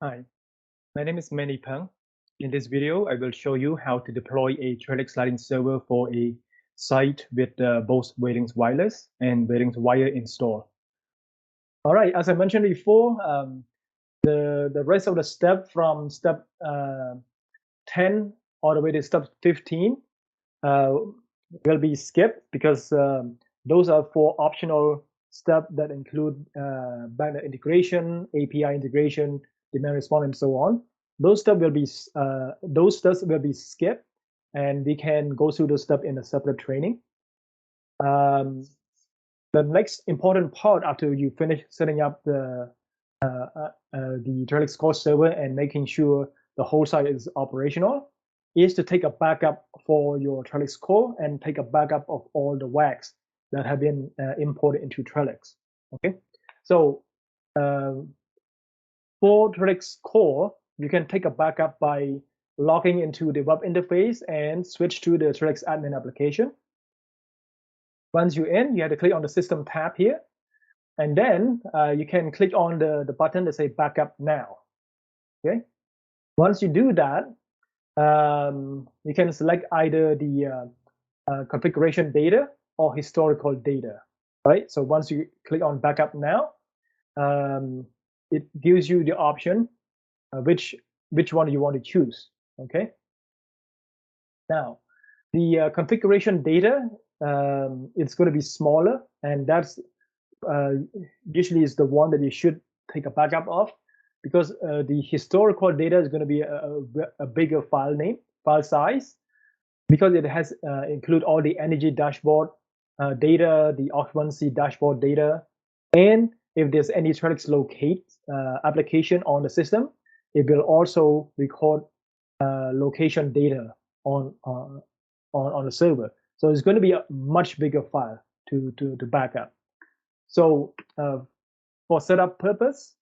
Hi, my name is Manny Peng. In this video, I will show you how to deploy a Trellix sliding server for a site with both WaveLinx wireless and WaveLinx wire installed. All right, as I mentioned before, the rest of the step from step 10 all the way to step 15 uh, will be skipped because those are for optional steps that include backend integration, API integration, demand response, and so on. Those steps will be skipped, and we can go through those steps in a separate training. The next important part after you finish setting up the Trellix core server and making sure the whole site is operational is to take a backup for your Trellix core and take a backup of all the WACs that have been imported into Trellix. Okay, so for Trellix core, you can take a backup by logging into the web interface and switch to the Trellix admin application. Once you're in, you have to click on the system tab here. And then you can click on the button that say backup now. Okay. Once you do that, you can select either the configuration data or historical data. Right. So once you click on backup now, it gives you the option which one you want to choose. Okay. Now, the configuration data, it's going to be smaller, and that's usually is the one that you should take a backup of, because the historical data is going to be a bigger file size, because it has include all the energy dashboard data, the occupancy dashboard data, and if there's any Trellix locate application on the system, it will also record location data on the server. So it's going to be a much bigger file to back up. So for setup purpose,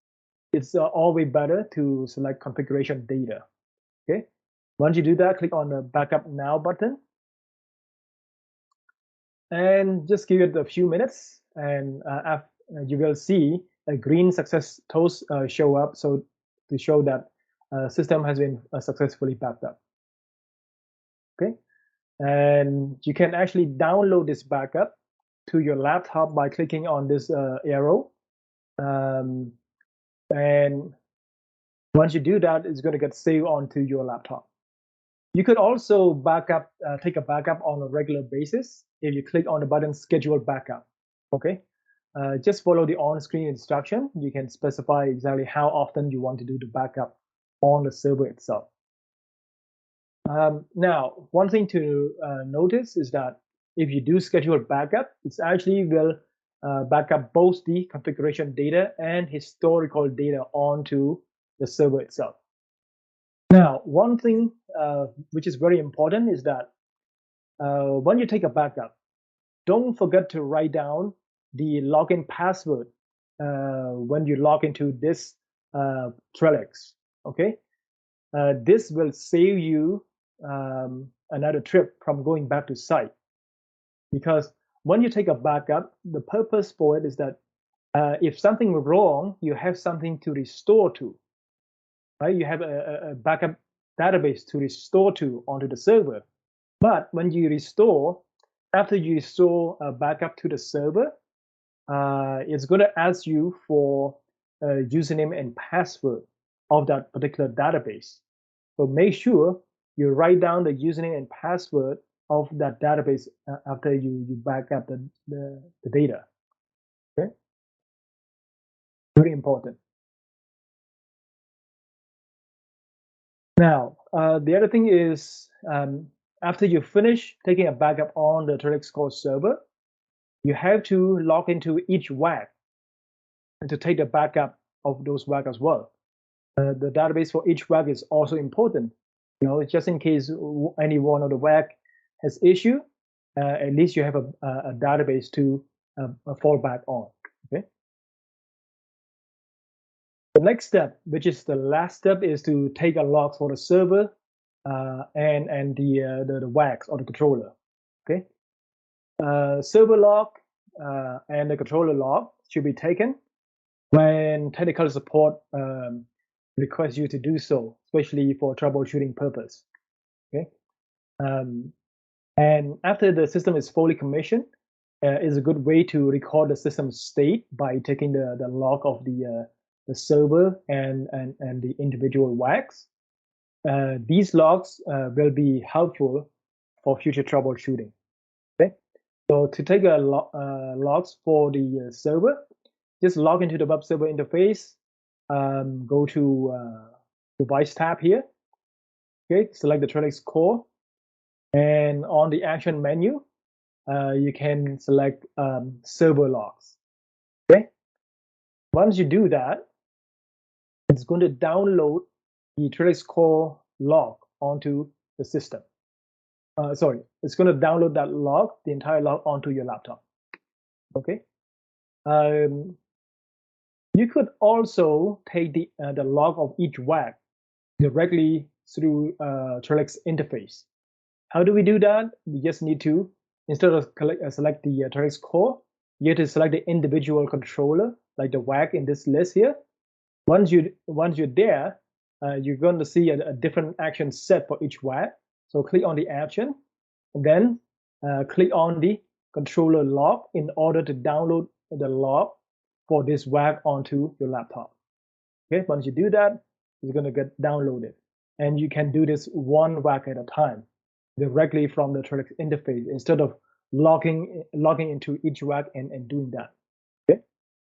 it's always better to select configuration data. Okay. Once you do that, click on the backup now button, and just give it a few minutes, and you will see a green success toast show up, so to show that system has been successfully backed up. Okay, and you can actually download this backup to your laptop by clicking on this arrow, and once you do that, it's going to get saved onto your laptop. You could also take a backup on a regular basis if you click on the button Schedule Backup. Okay, just follow the on-screen instruction. You can specify exactly how often you want to do the backup on the server itself. Now, one thing to notice is that if you do schedule backup, it's actually will back up both the configuration data and historical data onto the server itself. Now, one thing which is very important is that when you take a backup, don't forget to write down the login password when you log into this Trellix. Okay, this will save you another trip from going back to site, because when you take a backup, the purpose for it is that if something went wrong, you have something to restore to. Right? You have a backup database to restore to onto the server. But when you restore, after you restore a backup to the server, it's going to ask you for a username and password of that particular database. So make sure you write down the username and password of that database after you back up the data. Okay, very important. Now, the other thing is, after you finish taking a backup on the Trellix core server, you have to log into each WAC and to take the backup of those WAC as well. The database for each WAC is also important. You know, just in case any one of the WAC has issue, at least you have a database to fall back on. Okay. The next step, which is the last step, is to take a log for the server and the WACs or the controller. Okay. Server log and the controller log should be taken when technical support request you to do so, especially for troubleshooting purpose. Okay, and after the system is fully commissioned, is a good way to record the system state by taking the log of the server and the individual WACs. These logs will be helpful for future troubleshooting. Okay, so to take logs for the server, just log into the web server interface. Go to device tab here. Okay, select the Trellix core, and on the action menu, you can select server logs. Okay, once you do that, it's going to download the Trellix core log onto the system. Sorry, it's going to download that log, the entire log, onto your laptop. Okay. You could also take the log of each WAC directly through Trellix interface. How do we do that? We just need to, instead of select the Trellix core, you have to select the individual controller, like the WAC in this list here. Once you're there, you're going to see a different action set for each WAC. So click on the action, and then click on the controller log in order to download the log for this WAC onto your laptop. Okay, once you do that, it's going to get downloaded, and you can do this one WAC at a time directly from the Trellix interface instead of logging into each WAC and doing that.